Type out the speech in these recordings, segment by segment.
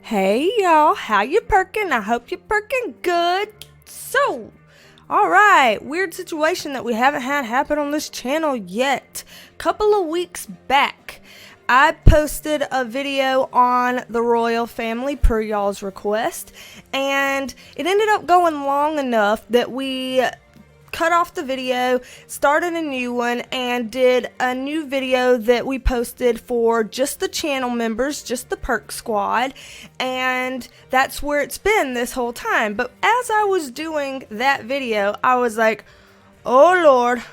Hey y'all, how you perking? I hope you're perking good. So, alright, weird situation that we haven't had happen on this channel yet. Couple of weeks back, I posted a video on the royal family per y'all's request, and it ended up going long enough that we cut off the video, started a new one, and did a new video that we posted for just the channel members, just the Perk Squad, and that's where it's been this whole time. But as I was doing that video, I was like, oh Lord,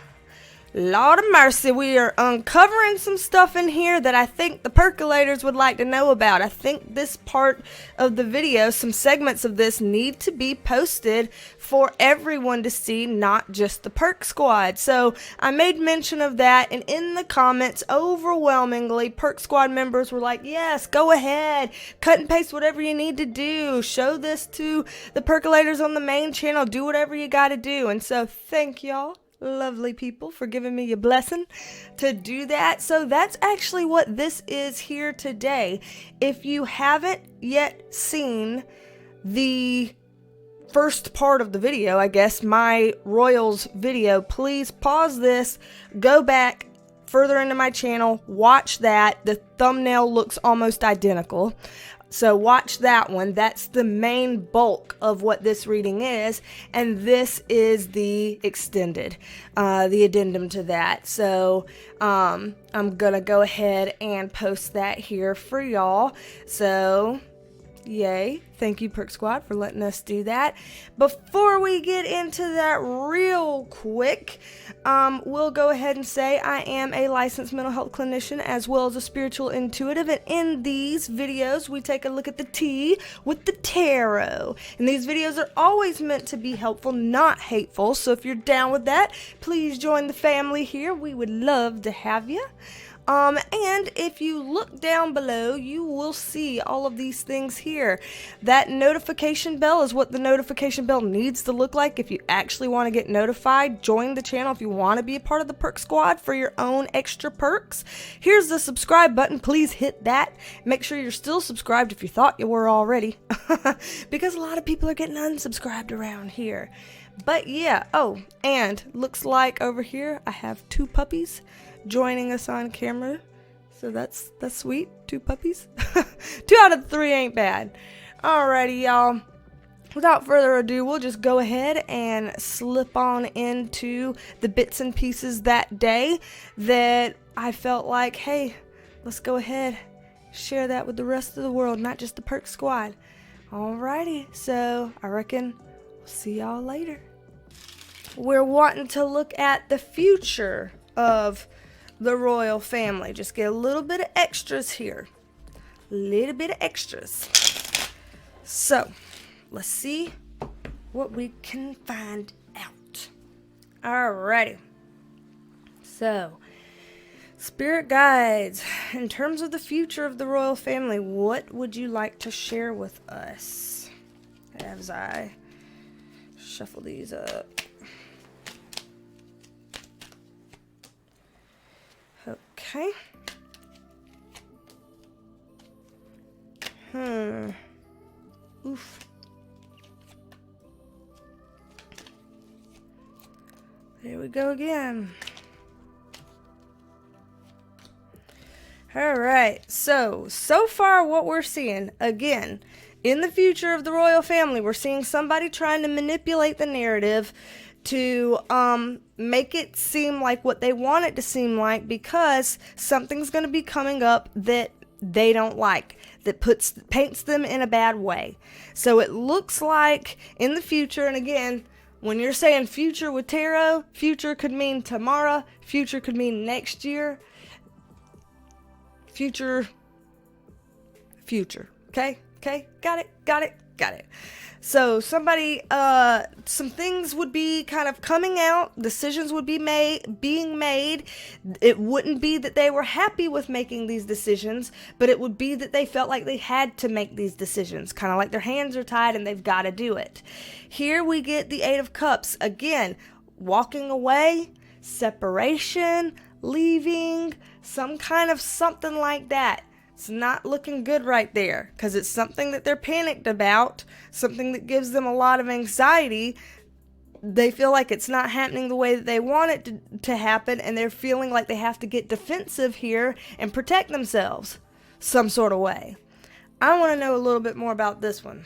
Lord of mercy, we are uncovering some stuff in here that I think the percolators would like to know about. I think this part of the video, some segments of this, need to be posted for everyone to see, not just the Perk Squad. So I made mention of that, and in the comments, overwhelmingly, Perk Squad members were like, yes, go ahead, cut and paste whatever you need to do, show this to the percolators on the main channel, do whatever you gotta do. And so thank y'all, lovely people, for giving me your blessing to do that. So that's actually what this is here today. If you haven't yet seen the first part of the video, I guess, my Royals video, please pause this, go back further into my channel, watch that. The thumbnail looks almost identical. So watch that one. That's the main bulk of what this reading is. And this is the extended, the addendum to that. So I'm going to go ahead and post that here for y'all. So yay. Thank you, Perk Squad, for letting us do that. Before we get into that real quick, we'll go ahead and say I am a licensed mental health clinician as well as a spiritual intuitive. And in these videos, we take a look at the tea with the tarot. And these videos are always meant to be helpful, not hateful. So if you're down with that, please join the family here. We would love to have you. And if you look down below, you will see all of these things here. That notification bell is what the notification bell needs to look like if you actually want to get notified. Join the channel if you want to be a part of the Perk Squad for your own extra perks. Here's the subscribe button. Please hit that. Make sure you're still subscribed if you thought you were already, because a lot of people are getting unsubscribed around here. But yeah, oh, and looks like over here I have two puppies joining us on camera, so that's sweet. Two puppies. 2 out of 3 ain't bad. Alrighty, y'all, without further ado, we'll just go ahead and slip on into the bits and pieces that day that I felt like, hey, let's go ahead, share that with the rest of the world, not just the Perk Squad. Alrighty, so I reckon we'll see y'all later. We're wanting to look at the future of the royal family. Just get a little bit of extras here. Little bit of extras. So, let's see what we can find out. Alrighty. So, spirit guides, in terms of the future of the royal family, what would you like to share with us? As I shuffle these up. Okay. Oof. There we go again. Alright, so far what we're seeing, again, in the future of the royal family, we're seeing somebody trying to manipulate the narrative to make it seem like what they want it to seem like, because something's going to be coming up that they don't like, that paints them in a bad way. So it looks like in the future, and again, when you're saying future with tarot, future could mean tomorrow, future could mean next year, future, okay, got it. So somebody, some things would be kind of coming out, decisions would be being made. It wouldn't be that they were happy with making these decisions, but it would be that they felt like they had to make these decisions, kind of like their hands are tied and they've got to do it. Here we get the 8 of Cups. Again, walking away, separation, leaving, some kind of something like that. It's not looking good right there, because it's something that they're panicked about, something that gives them a lot of anxiety. They feel like it's not happening the way that they want it to happen, and they're feeling like they have to get defensive here and protect themselves some sort of way. I want to know a little bit more about this one.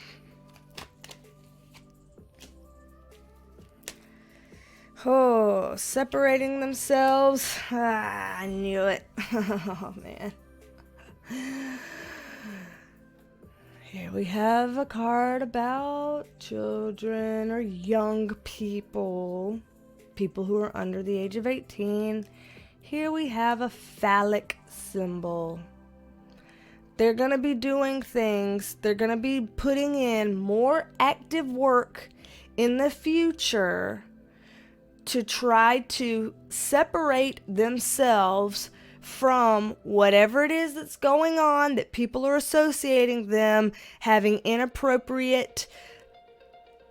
Oh, separating themselves. I knew it. Oh, man. Here we have a card about children or young people, people who are under the age of 18. Here we have a phallic symbol. They're going to be doing things. They're going to be putting in more active work in the future to try to separate themselves from whatever it is that's going on, that people are associating them having inappropriate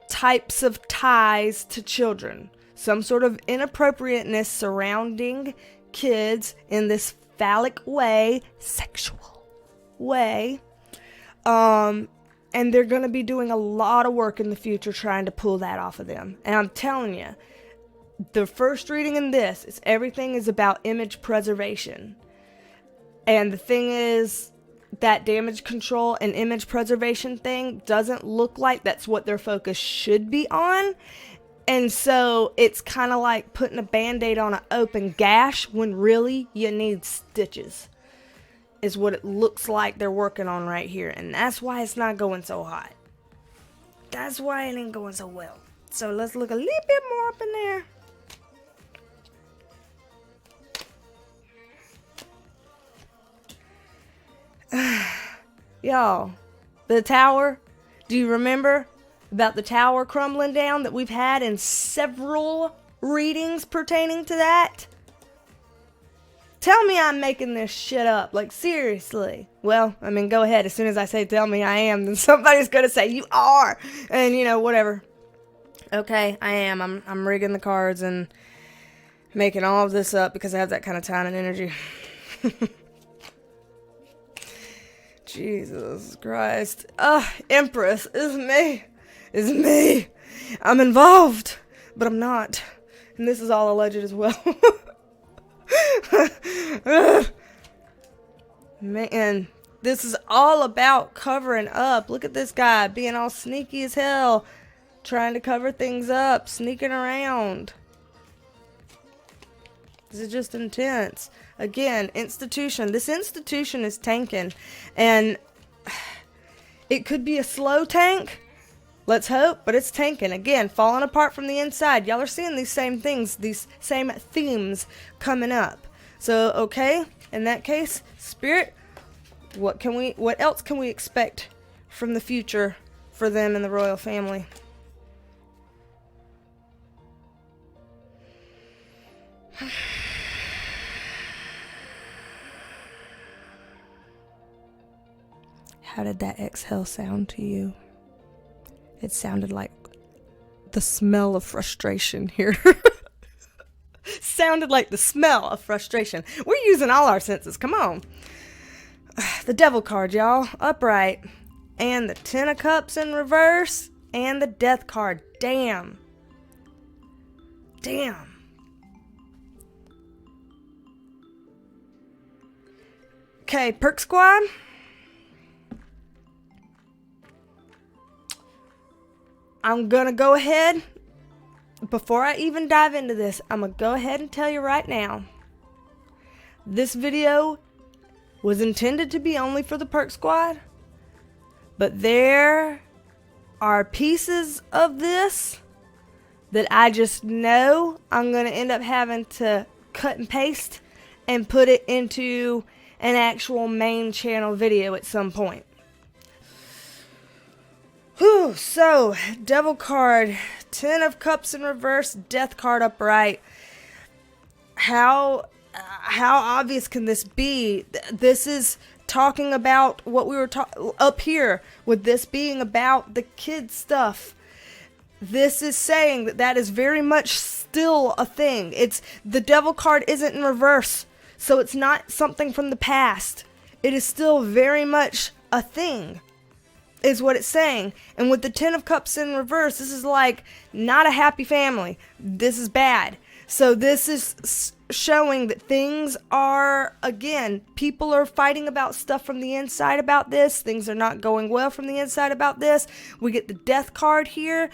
types of ties to children. Some sort of inappropriateness surrounding kids in this phallic way, sexual way. And they're going to be doing a lot of work in the future trying to pull that off of them. And I'm telling you, the first reading in this is everything is about image preservation. And the thing is, that damage control and image preservation thing doesn't look like that's what their focus should be on. And so it's kind of like putting a band-aid on an open gash when really you need stitches, is what it looks like they're working on right here. And that's why it's not going so hot. That's why it ain't going so well. So let's look a little bit more up in there. Y'all, the tower, do you remember about the tower crumbling down that we've had in several readings pertaining to that? Tell me I'm making this shit up, like seriously. Well, I mean, go ahead. As soon as I say tell me I am, then somebody's gonna say you are, and you know, whatever. Okay, I am. I'm rigging the cards and making all of this up because I have that kind of time and energy. Jesus Christ. Empress, is me. Is me. I'm involved, but I'm not. And this is all alleged as well. Man, this is all about covering up. Look at this guy being all sneaky as hell, trying to cover things up, sneaking around. This is just intense. Again, institution. This institution is tanking. And it could be a slow tank. Let's hope. But it's tanking. Again, falling apart from the inside. Y'all are seeing these same things. These same themes coming up. So, okay. In that case, Spirit, what else can we expect from the future for them and the royal family? How did that exhale sound to you? It sounded like the smell of frustration here. Sounded like the smell of frustration. We're using all our senses. Come on. The Devil card, y'all. Upright. And the Ten of Cups in reverse. And the Death card. Damn. Damn. Okay, Perk Squad. I'm gonna go ahead, before I even dive into this, I'm gonna go ahead and tell you right now, this video was intended to be only for the Perk Squad, but there are pieces of this that I just know I'm gonna end up having to cut and paste and put it into an actual main channel video at some point. Whew, so, Devil card, Ten of Cups in reverse, Death card upright. How obvious can this be? This is talking about what we were up here, with this being about the kid stuff. This is saying that is very much still a thing. The Devil card isn't in reverse, so it's not something from the past. It is still very much a thing, is what it's saying. And with the Ten of Cups in reverse, this is like not a happy family. This is bad. So this is showing that things are, again, people are fighting about stuff from the inside about this. Things are not going well from the inside about this. We get the Death card here.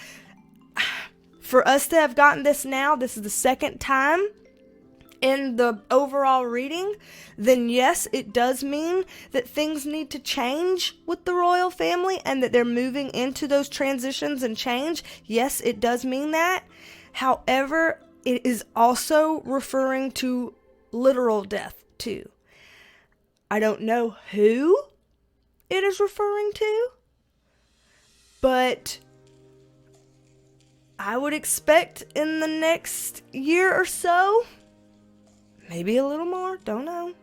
For us to have gotten this now, this is the second time in the overall reading, then yes, it does mean that things need to change with the royal family and that they're moving into those transitions and change. Yes, it does mean that. However, it is also referring to literal death too. I don't know who it is referring to, but I would expect in the next year or so, maybe a little more, don't know,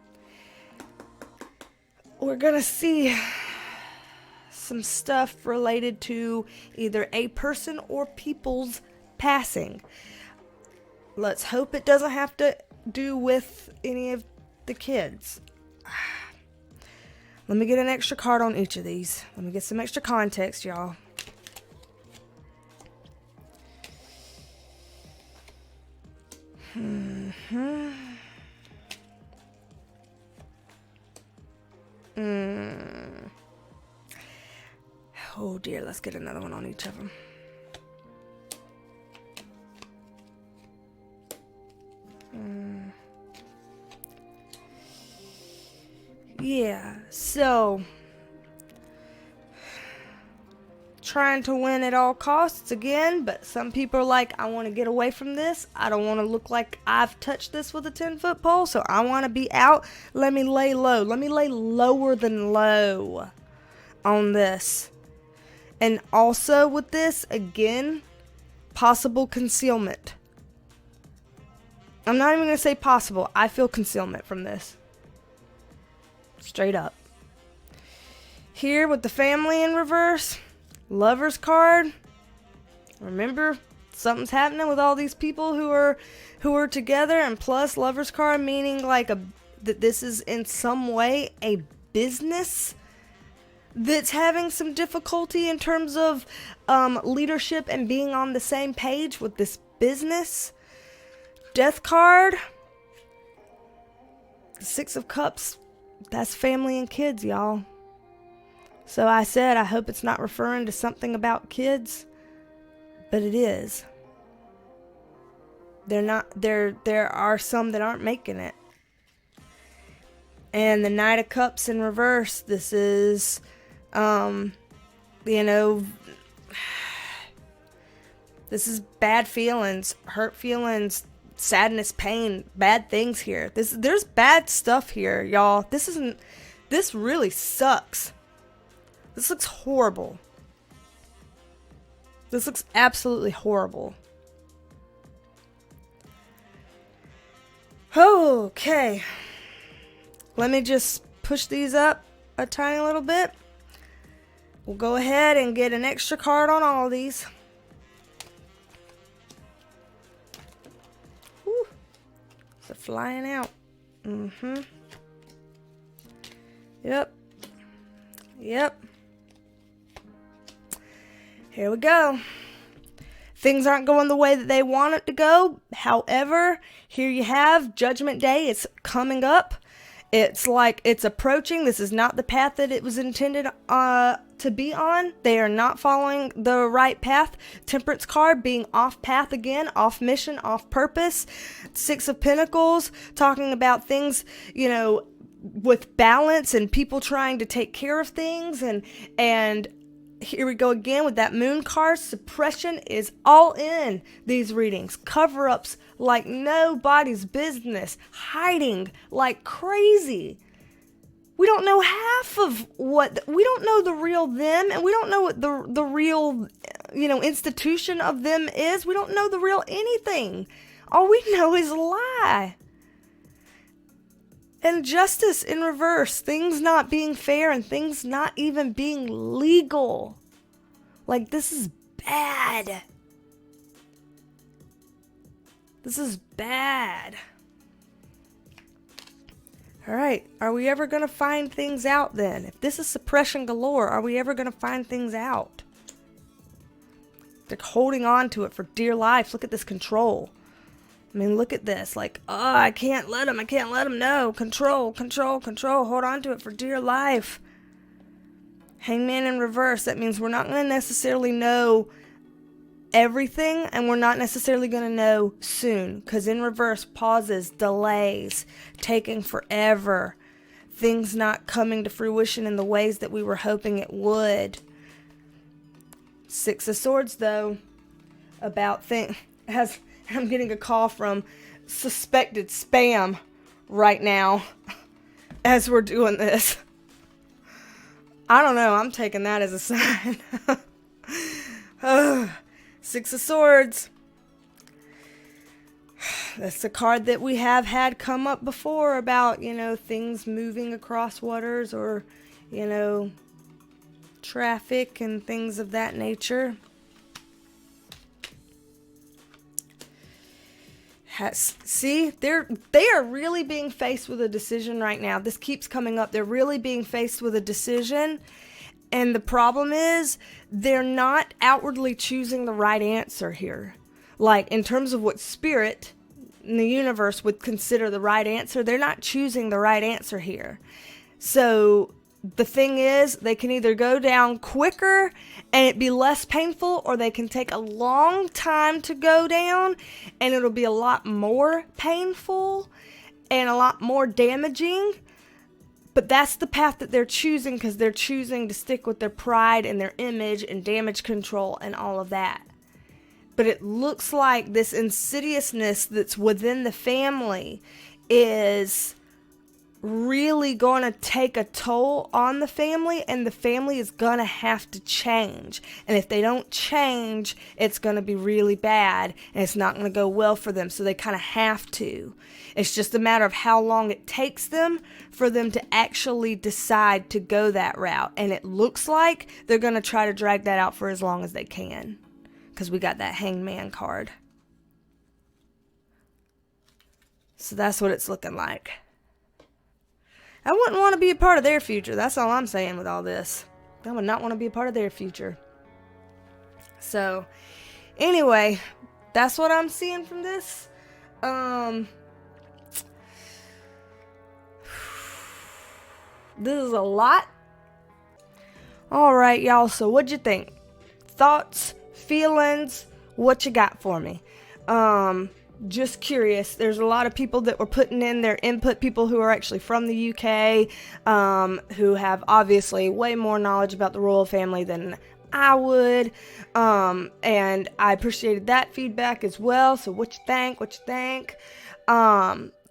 we're gonna see some stuff related to either a person or people's passing. Let's hope it doesn't have to do with any of the kids. Let me get an extra card on each of these. Let me get some extra context, y'all. Oh dear, let's get another one on each of them. Yeah, so trying to win at all costs again, but some people are like, I want to get away from this. I don't want to look like I've touched this with a 10-foot pole, so I want to be out. Let me lay low. Let me lay lower than low on this. And also with this, again, possible concealment. I'm not even going to say possible. I feel concealment from this. Straight up. Here with the family in reverse, Lover's card. Remember, something's happening with all these people who are together, and plus Lover's card meaning like that this is in some way a business that's having some difficulty in terms of leadership and being on the same page with this business. Death card. The Six of Cups. That's family and kids, y'all. So I said, I hope it's not referring to something about kids, but it is. They're not. There are some that aren't making it. And the Knight of Cups in reverse. This is, this is bad feelings, hurt feelings, sadness, pain, bad things here. There's bad stuff here, y'all. This really sucks. This looks horrible. This looks absolutely horrible. Okay. Let me just push these up a tiny little bit. We'll go ahead and get an extra card on all of these. Whew. It's flying out. Yep. Here we go. Things aren't going the way that they want it to go. However, here you have Judgment Day. It's coming up. It's like it's approaching. This is not the path that it was intended to be on. They are not following the right path. Temperance card being off path again, off mission, off purpose. Six of Pentacles talking about things, with balance and people trying to take care of things, and here we go again with that Moon card. Suppression is all in these readings. Cover-ups like nobody's business. Hiding like crazy. We don't know half of we don't know the real them, and we don't know what the real, institution of them is. We don't know the real anything. All we know is lie. And justice in reverse, things not being fair and things not even being legal. Like, this is bad. This is bad. All right, are we ever going to find things out then? If this is suppression galore, are we ever going to find things out? They're holding on to it for dear life. Look at this control. I mean, look at this. Like, oh, I can't let them. I can't let them know. Control, control, control. Hold on to it for dear life. Hangman in reverse. That means we're not going to necessarily know everything, and we're not necessarily going to know soon. Because in reverse, pauses, delays, taking forever. Things not coming to fruition in the ways that we were hoping it would. Six of Swords, though, about as I'm getting a call from suspected spam right now as we're doing this. I don't know. I'm taking that as a sign. Six of Swords. That's a card that we have had come up before about, things moving across waters or, traffic and things of that nature. See, they are really being faced with a decision right now. This keeps coming up. They're really being faced with a decision. And the problem is they're not outwardly choosing the right answer here. Like in terms of what spirit in the universe would consider the right answer, they're not choosing the right answer here. So the thing is, they can either go down quicker and it be less painful, or they can take a long time to go down and it'll be a lot more painful and a lot more damaging. But that's the path that they're choosing because they're choosing to stick with their pride and their image and damage control and all of that. But it looks like this insidiousness that's within the family is really going to take a toll on the family, and the family is going to have to change. And if they don't change, it's going to be really bad and it's not going to go well for them. So they kind of have to. It's just a matter of how long it takes them for them to actually decide to go that route. And it looks like they're going to try to drag that out for as long as they can, because we got that Hangman card. So that's what it's looking like. I wouldn't want to be a part of their future. That's all I'm saying with all this. I would not want to be a part of their future. So, anyway, that's what I'm seeing from this. This is a lot. Alright, y'all. So, what'd you think? Thoughts? Feelings? What you got for me? Just curious. There's a lot of people that were putting in their input, people who are actually from the UK, who have obviously way more knowledge about the royal family than I would, and I appreciated that feedback as well. So what you think?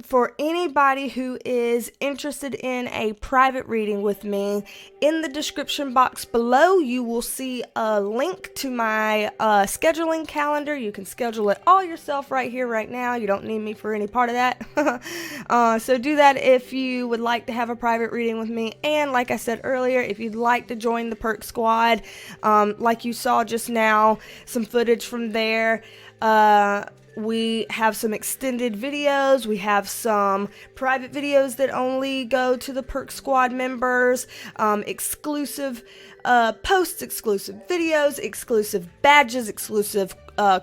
For anybody who is interested in a private reading with me, in the description box below, you will see a link to my scheduling calendar. You can schedule it all yourself right here, right now. You don't need me for any part of that. So do that if you would like to have a private reading with me. And like I said earlier, if you'd like to join the Perk Squad, like you saw just now, some footage from there. We have some extended videos. We have some private videos that only go to the Perk Squad members. Exclusive posts, exclusive videos, exclusive badges, exclusive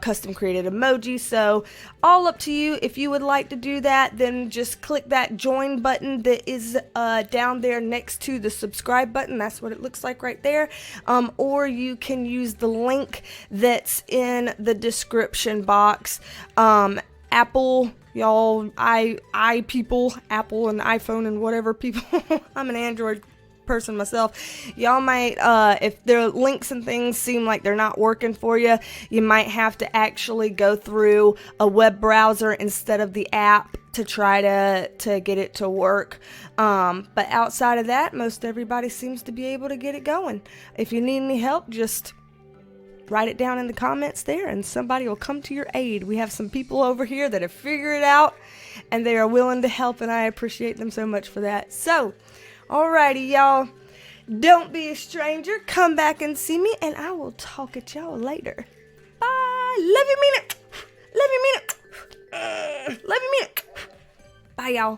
custom created emojis. So all up to you. If you would like to do that, then just click that join button that is down there next to the subscribe button. That's what it looks like right there. Or you can use the link that's in the description box. Apple, y'all, I people, Apple and iPhone and whatever people, I'm an Android person myself. Y'all might, if their links and things seem like they're not working for you, you might have to actually go through a web browser instead of the app to try to get it to work. But outside of that, most everybody seems to be able to get it going. If you need any help, just write it down in the comments there and somebody will come to your aid. We have some people over here that have figured it out and they are willing to help, and I appreciate them so much for that. So, alrighty, y'all. Don't be a stranger. Come back and see me, and I will talk at y'all later. Bye. Love you, mean it. Love you, mean it. Love you, mean it. Bye, y'all.